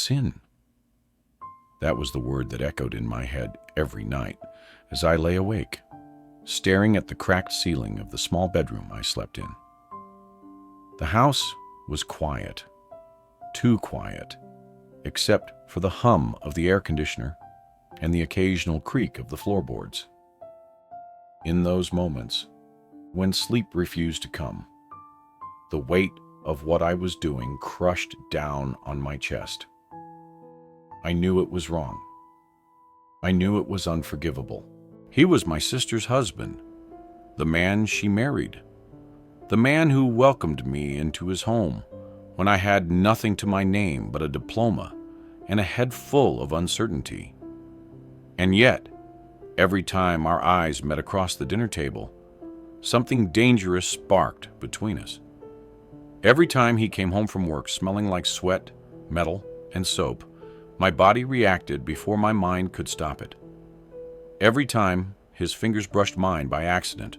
Sin. That was the word that echoed in my head every night as I lay awake, staring at the cracked ceiling of the small bedroom I slept in. The house was quiet, too quiet, except for the hum of the air conditioner and the occasional creak of the floorboards. In those moments, when sleep refused to come, the weight of what I was doing crushed down on my chest. I knew it was wrong. I knew it was unforgivable. He was my sister's husband, the man she married, the man who welcomed me into his home when I had nothing to my name but a diploma and a head full of uncertainty. And yet, every time our eyes met across the dinner table, something dangerous sparked between us. Every time he came home from work smelling like sweat, metal, and soap, my body reacted before my mind could stop it. Every time his fingers brushed mine by accident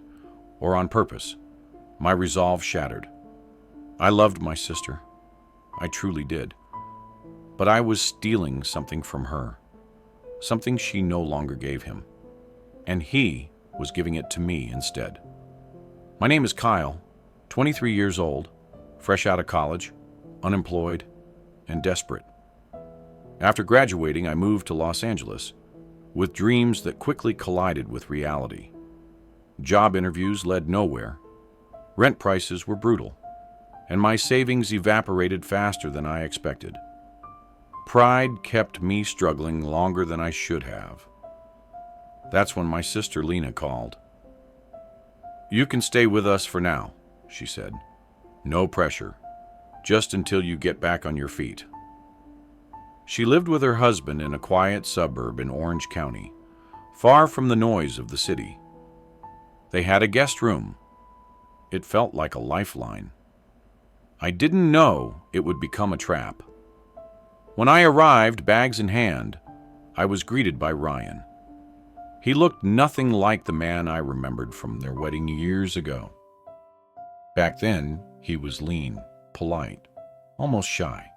or on purpose, my resolve shattered. I loved my sister. I truly did. But I was stealing something from her, something she no longer gave him, and he was giving it to me instead. My name is Kyle, 23 years old, fresh out of college, unemployed, and desperate. After graduating, I moved to Los Angeles with dreams that quickly collided with reality. Job interviews led nowhere, rent prices were brutal, and my savings evaporated faster than I expected. Pride kept me struggling longer than I should have. That's when my sister Lena called. "You can stay with us for now," she said. "No pressure, just until you get back on your feet." She lived with her husband in a quiet suburb in Orange County, far from the noise of the city. They had a guest room. It felt like a lifeline. I didn't know it would become a trap. When I arrived, bags in hand, I was greeted by Ryan. He looked nothing like the man I remembered from their wedding years ago. Back then, he was lean, polite, almost shy.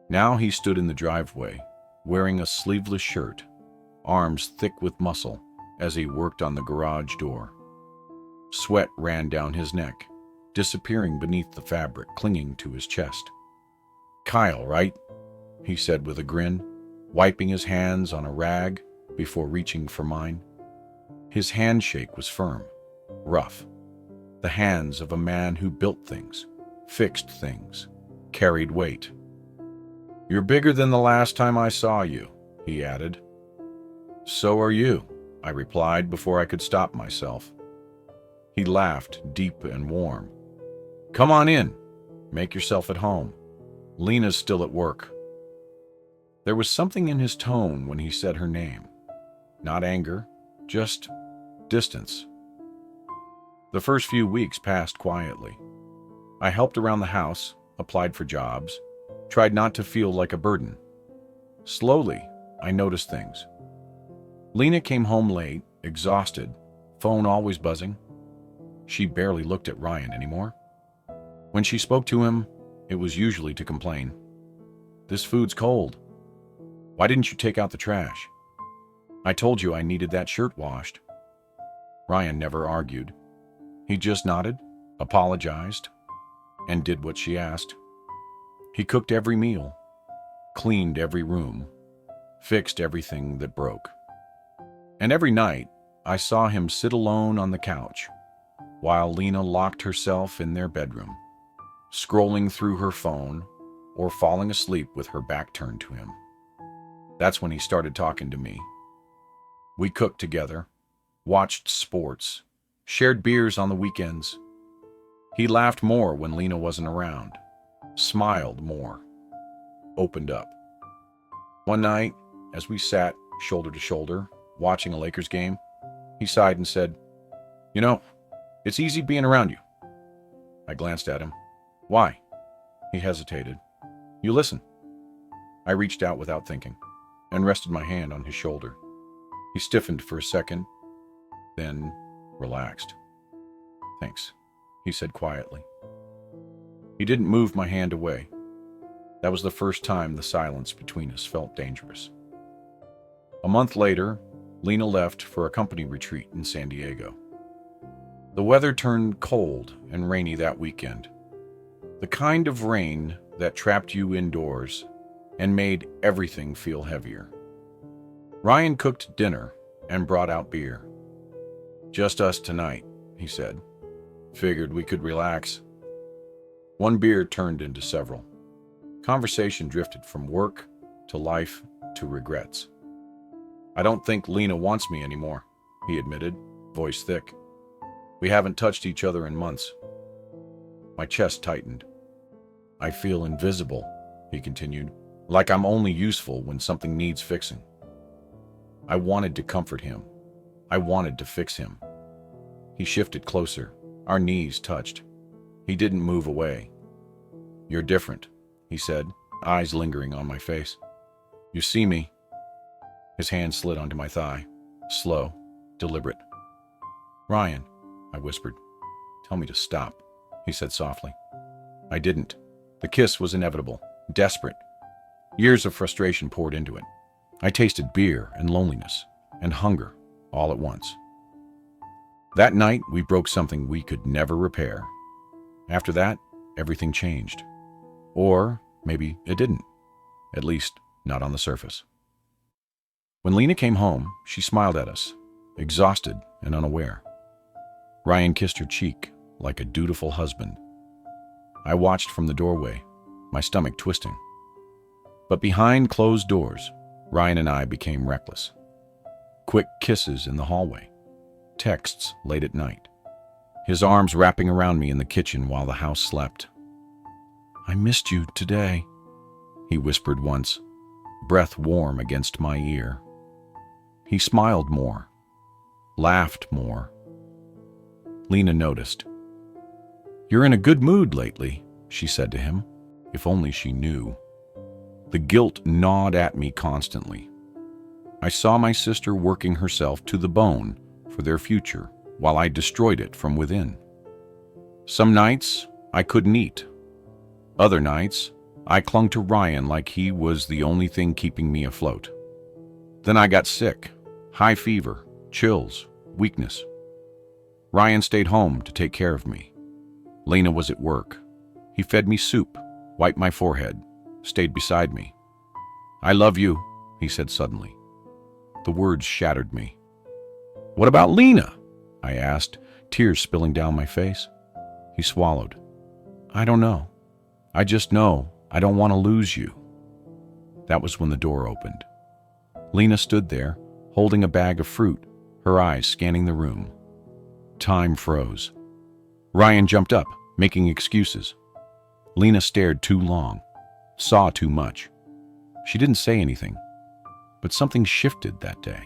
Now he stood in the driveway, wearing a sleeveless shirt, arms thick with muscle, as he worked on the garage door. Sweat ran down his neck, disappearing beneath the fabric clinging to his chest. "Kyle, right?" he said with a grin, wiping his hands on a rag before reaching for mine. His handshake was firm, rough, the hands of a man who built things, fixed things, carried weight. "You're bigger than the last time I saw you," he added. "So are you," I replied before I could stop myself. He laughed, deep and warm. "Come on in. Make yourself at home. Lena's still at work." There was something in his tone when he said her name. Not anger, just distance. The first few weeks passed quietly. I helped around the house, applied for jobs, tried not to feel like a burden. Slowly, I noticed things. Lena came home late, exhausted, phone always buzzing. She barely looked at Ryan anymore. When she spoke to him, it was usually to complain. "This food's cold. Why didn't you take out the trash? I told you I needed that shirt washed." Ryan never argued. He just nodded, apologized, and did what she asked. He cooked every meal, cleaned every room, fixed everything that broke. And every night, I saw him sit alone on the couch, while Lena locked herself in their bedroom, scrolling through her phone or falling asleep with her back turned to him. That's when he started talking to me. We cooked together, watched sports, shared beers on the weekends. He laughed more when Lena wasn't around, smiled more, opened up. One night, as we sat shoulder to shoulder, watching a Lakers game, he sighed and said, "You know, it's easy being around you." I glanced at him. "Why?" He hesitated. "You listen." I reached out without thinking and rested my hand on his shoulder. He stiffened for a second, then relaxed. "Thanks," he said quietly. He didn't move my hand away. That was the first time the silence between us felt dangerous. A month later, Lena left for a company retreat in San Diego. The weather turned cold and rainy that weekend. The kind of rain that trapped you indoors and made everything feel heavier. Ryan cooked dinner and brought out beer. "Just us tonight," he said. "Figured we could relax." One beer turned into several. Conversation drifted from work to life to regrets. "I don't think Lena wants me anymore," he admitted, voice thick. "We haven't touched each other in months." My chest tightened. "I feel invisible," he continued, "like I'm only useful when something needs fixing." I wanted to comfort him. I wanted to fix him. He shifted closer. Our knees touched. He didn't move away. "You're different," he said, eyes lingering on my face. "You see me." His hand slid onto my thigh, slow, deliberate. "Ryan," I whispered. "Tell me to stop," he said softly. I didn't. The kiss was inevitable, desperate. Years of frustration poured into it. I tasted beer and loneliness and hunger all at once. That night, we broke something we could never repair. After that, everything changed. Or maybe it didn't. At least, not on the surface. When Lena came home, she smiled at us, exhausted and unaware. Ryan kissed her cheek like a dutiful husband. I watched from the doorway, my stomach twisting. But behind closed doors, Ryan and I became reckless. Quick kisses in the hallway, texts late at night, his arms wrapping around me in the kitchen while the house slept. "I missed you today," he whispered once, breath warm against my ear. He smiled more, laughed more. Lena noticed. "You're in a good mood lately," she said to him. If only she knew. The guilt gnawed at me constantly. I saw my sister working herself to the bone for their future while I destroyed it from within. Some nights I couldn't eat. Other nights I clung to Ryan like he was the only thing keeping me afloat. Then I got sick, high fever, chills, weakness. Ryan stayed home to take care of me. Lena was at work. He fed me soup, wiped my forehead, stayed beside me. "I love you," he said suddenly. The words shattered me. "What about Lena?" I asked, tears spilling down my face. He swallowed. "I don't know. I just know I don't want to lose you." That was when the door opened. Lena stood there, holding a bag of fruit, her eyes scanning the room. Time froze. Ryan jumped up, making excuses. Lena stared too long, saw too much. She didn't say anything, but something shifted that day.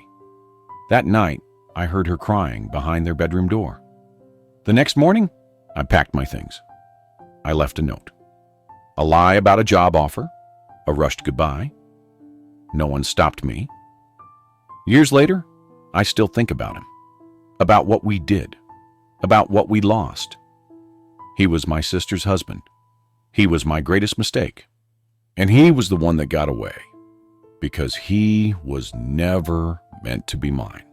That night, I heard her crying behind their bedroom door. The next morning, I packed my things. I left a note. A lie about a job offer, a rushed goodbye. No one stopped me. Years later, I still think about him, about what we did, about what we lost. He was my sister's husband. He was my greatest mistake. And he was the one that got away, because he was never meant to be mine.